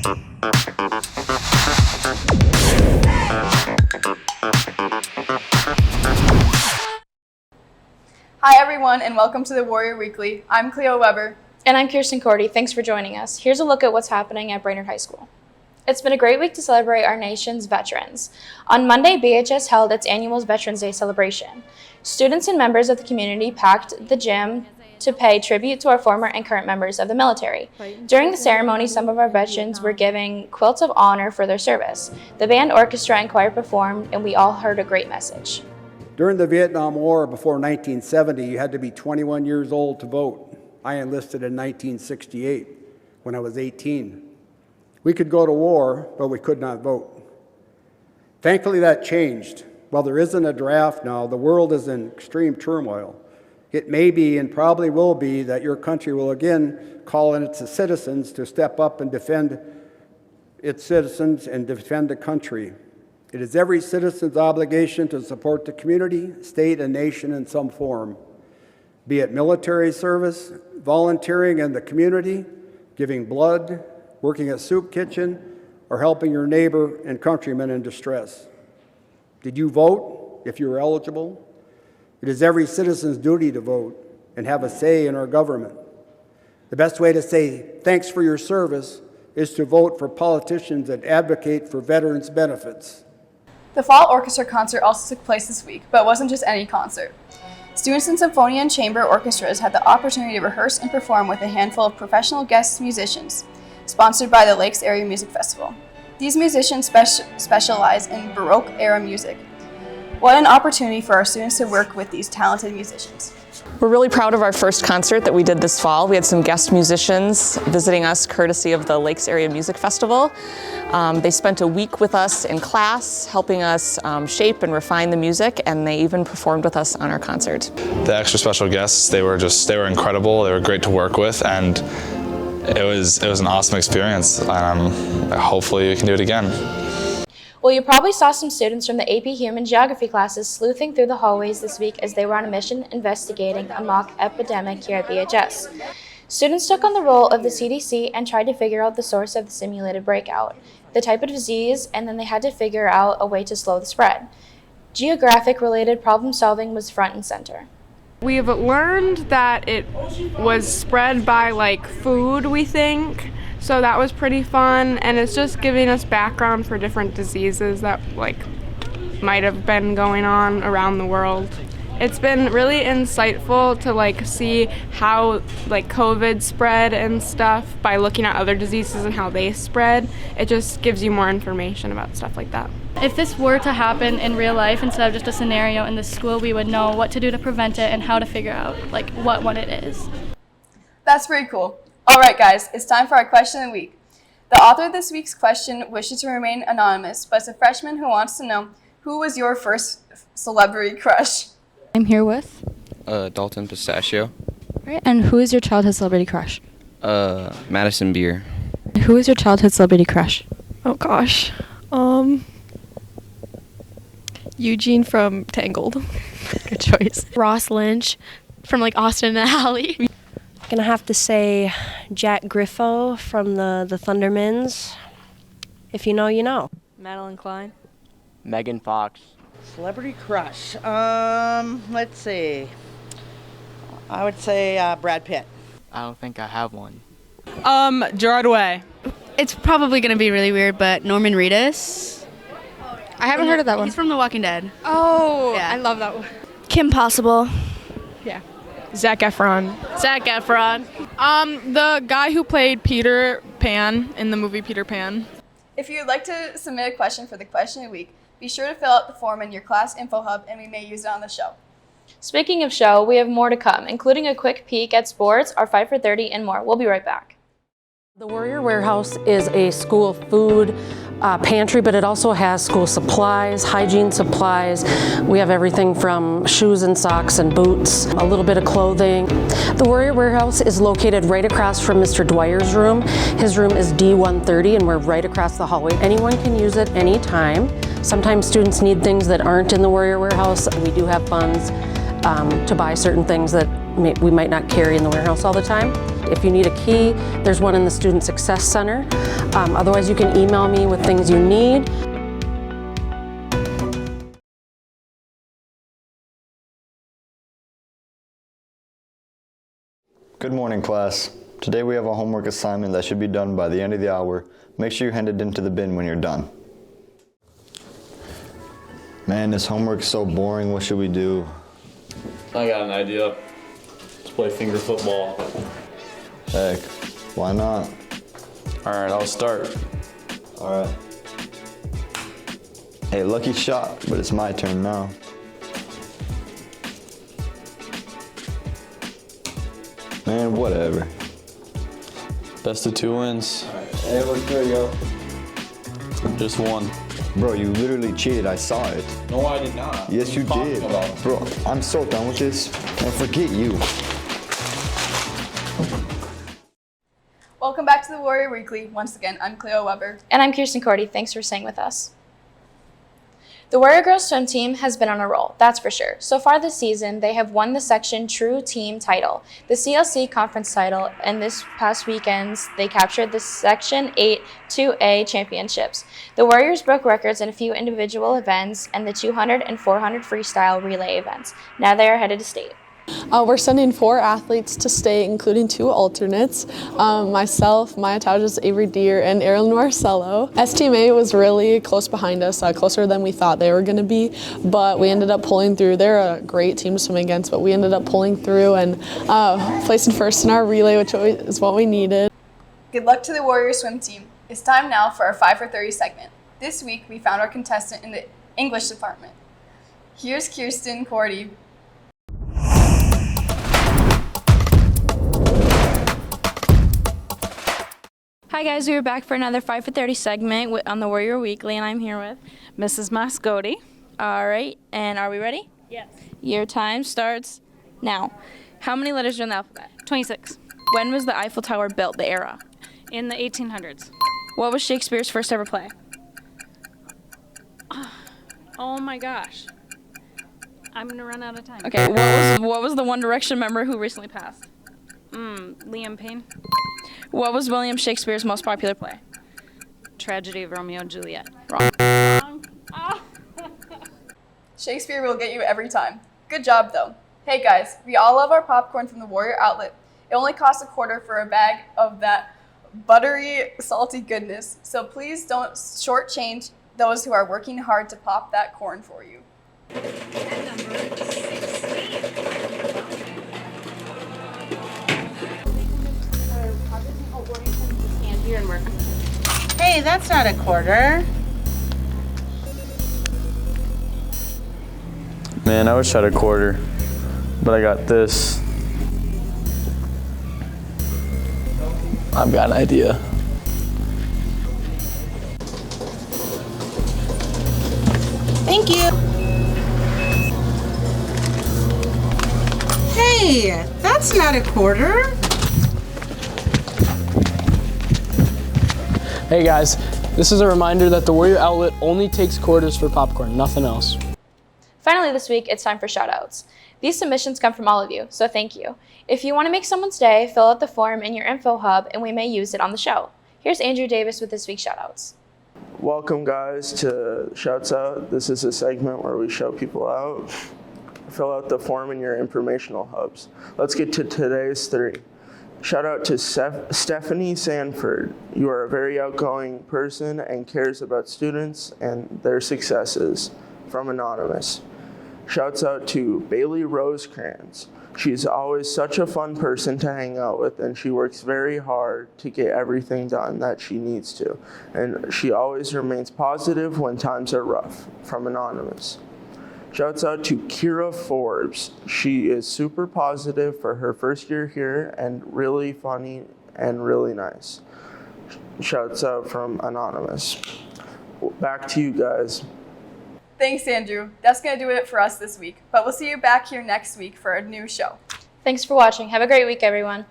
Hi everyone, and welcome to the Warrior Weekly. I'm Cleo Weber. And I'm Kirsten Cordy. Thanks for joining us. Here's a look at what's happening at Brainerd High School. It's been a great week to celebrate our nation's veterans. On Monday, BHS held its annual Veterans Day celebration. Students and members of the community packed the gym to pay tribute to our former and current members of the military. During the ceremony, some of our veterans were given quilts of honor for their service. The band, orchestra, and choir performed, and we all heard a great message. During the Vietnam War before 1970, you had to be 21 years old to vote. I enlisted in 1968 when I was 18. We could go to war, but we could not vote. Thankfully, that changed. While there isn't a draft now, the world is in extreme turmoil. It may be, and probably will be, that your country will again call on its citizens to step up and defend its citizens and defend the country. It is every citizen's obligation to support the community, state, and nation in some form, be it military service, volunteering in the community, giving blood, working at soup kitchen, or helping your neighbor and countrymen in distress. Did you vote if you were eligible? It is every citizen's duty to vote and have a say in our government. The best way to say thanks for your service is to vote for politicians that advocate for veterans' benefits. The Fall Orchestra concert also took place this week, but it wasn't just any concert. Students in symphony and chamber orchestras had the opportunity to rehearse and perform with a handful of professional guest musicians, sponsored by the Lakes Area Music Festival. These musicians specialize in Baroque-era music. What an opportunity for our students to work with these talented musicians. We're really proud of our first concert that we did this fall. We had some guest musicians visiting us courtesy of the Lakes Area Music Festival. They spent a week with us in class, helping us shape and refine the music, and they even performed with us on our concert. The extra special guests, they were incredible. They were great to work with, and it was an awesome experience. Hopefully we can do it again. Well, you probably saw some students from the AP Human Geography classes sleuthing through the hallways this week as they were on a mission investigating a mock epidemic here at BHS. Students took on the role of the CDC and tried to figure out the source of the simulated breakout, the type of disease, and then they had to figure out a way to slow the spread. Geographic-related problem solving was front and center. We've learned that it was spread by food, we think. So that was pretty fun, and it's just giving us background for different diseases that might have been going on around the world. It's been really insightful to see how COVID spread and stuff by looking at other diseases and how they spread. It just gives you more information about stuff like that. If this were to happen in real life instead of just a scenario in the school, we would know what to do to prevent it and how to figure out what one it is. That's pretty cool. All right, guys, it's time for our question of the week. The author of this week's question wishes to remain anonymous, but it's a freshman who wants to know, who was your first celebrity crush? I'm here with Dalton Pistachio. Right, and who is your childhood celebrity crush? Madison Beer. Who is your childhood celebrity crush? Oh gosh. Eugene from Tangled. Good choice. Ross Lynch from Austin and Alley. Gonna have to say Jack Griffo from the Thundermans. If you know, you know. Madeline Klein. Megan Fox. Celebrity crush. Let's see. I would say Brad Pitt. I don't think I have one. Gerard Way. It's probably gonna be really weird, but Norman Reedus. I haven't heard of that one. He's from The Walking Dead. Oh, yeah. I love that one. Kim Possible. Yeah. Zac Efron. The guy who played Peter Pan in the movie Peter Pan. If you'd like to submit a question for the question of the week, be sure to fill out the form in your class info hub and we may use it on the show. Speaking of show, we have more to come, including a quick peek at sports, our 5 for 30, and more. We'll be right back. The Warrior Warehouse is a school food pantry, but it also has school supplies, hygiene supplies. We have everything from shoes and socks and boots, a little bit of clothing. The Warrior Warehouse is located right across from Mr. Dwyer's room. His room is D130 and we're right across the hallway. Anyone can use it anytime. Sometimes students need things that aren't in the Warrior Warehouse. We do have funds to buy certain things that we might not carry in the warehouse all the time. If you need a key, there's one in the Student Success Center. Otherwise, you can email me with things you need. Good morning, class. Today we have a homework assignment that should be done by the end of the hour. Make sure you hand it into the bin when you're done. Man, this homework is so boring. What should we do? I got an idea. Let's play finger football. Heck, why not? All right, I'll start. All right. Hey, lucky shot, but it's my turn now. Man, whatever. Best of 2 wins. Hey, look good, yo. Just one. Bro, you literally cheated. I saw it. No, I did not. Yes, you did. Bro, I'm so done with this. And forget you. Welcome back to the Warrior Weekly. Once again, I'm Cleo Weber. And I'm Kirsten Cordy. Thanks for staying with us. The Warrior Girls swim team has been on a roll, that's for sure. So far this season, they have won the section True Team title, the CLC conference title, and this past weekends, they captured the Section 8 2A championships. The Warriors broke records in a few individual events and the 200 and 400 freestyle relay events. Now they are headed to state. We're sending 4 athletes to state, including 2 alternates. Myself, Maya Taujas, Avery Deer, and Erin Marcello. STMA was really close behind us, closer than we thought they were going to be, but we ended up pulling through. They're a great team to swim against, but we ended up pulling through and placing first in our relay, which is what we needed. Good luck to the Warrior swim team. It's time now for our 5 for 30 segment. This week, we found our contestant in the English department. Here's Kirsten Cordy. Hi guys, we are back for another 5 for 30 segment on the Warrior Weekly, and I'm here with Mrs. Moscotti. All right, and are we ready? Yes. Your time starts now. How many letters are in the alphabet? 26. When was the Eiffel Tower built, the era? In the 1800s. What was Shakespeare's first ever play? Oh my gosh. I'm going to run out of time. Okay, what was the One Direction member who recently passed? Liam Payne. What was William Shakespeare's most popular play? Tragedy of Romeo and Juliet. Wrong. Shakespeare will get you every time. Good job, though. Hey guys, we all love our popcorn from the Warrior Outlet. It only costs $0.25 for a bag of that buttery, salty goodness. So please don't shortchange those who are working hard to pop that corn for you. And number 16. Hey, that's not a quarter. Man, I wish I had a quarter, but I got this. I've got an idea. Thank you. Hey, that's not a quarter. Hey guys, this is a reminder that the Warrior Outlet only takes quarters for popcorn, nothing else. Finally this week, it's time for shoutouts. These submissions come from all of you, so thank you. If you want to make someone's day, fill out the form in your info hub and we may use it on the show. Here's Andrew Davis with this week's shoutouts. Welcome guys to Shouts Out. This is a segment where we shout people out. Fill out the form in your informational hubs. Let's get to today's 3. Shout out to Stephanie Sanford. You are a very outgoing person and cares about students and their successes. From Anonymous. Shouts out to Bailey Rosecrans. She's always such a fun person to hang out with, and she works very hard to get everything done that she needs to. And she always remains positive when times are rough. From Anonymous. Shouts out to Kira Forbes. She is super positive for her first year here and really funny and really nice. Shouts out from Anonymous. Back to you guys. Thanks, Andrew. That's going to do it for us this week, but we'll see you back here next week for a new show. Thanks for watching. Have a great week, everyone.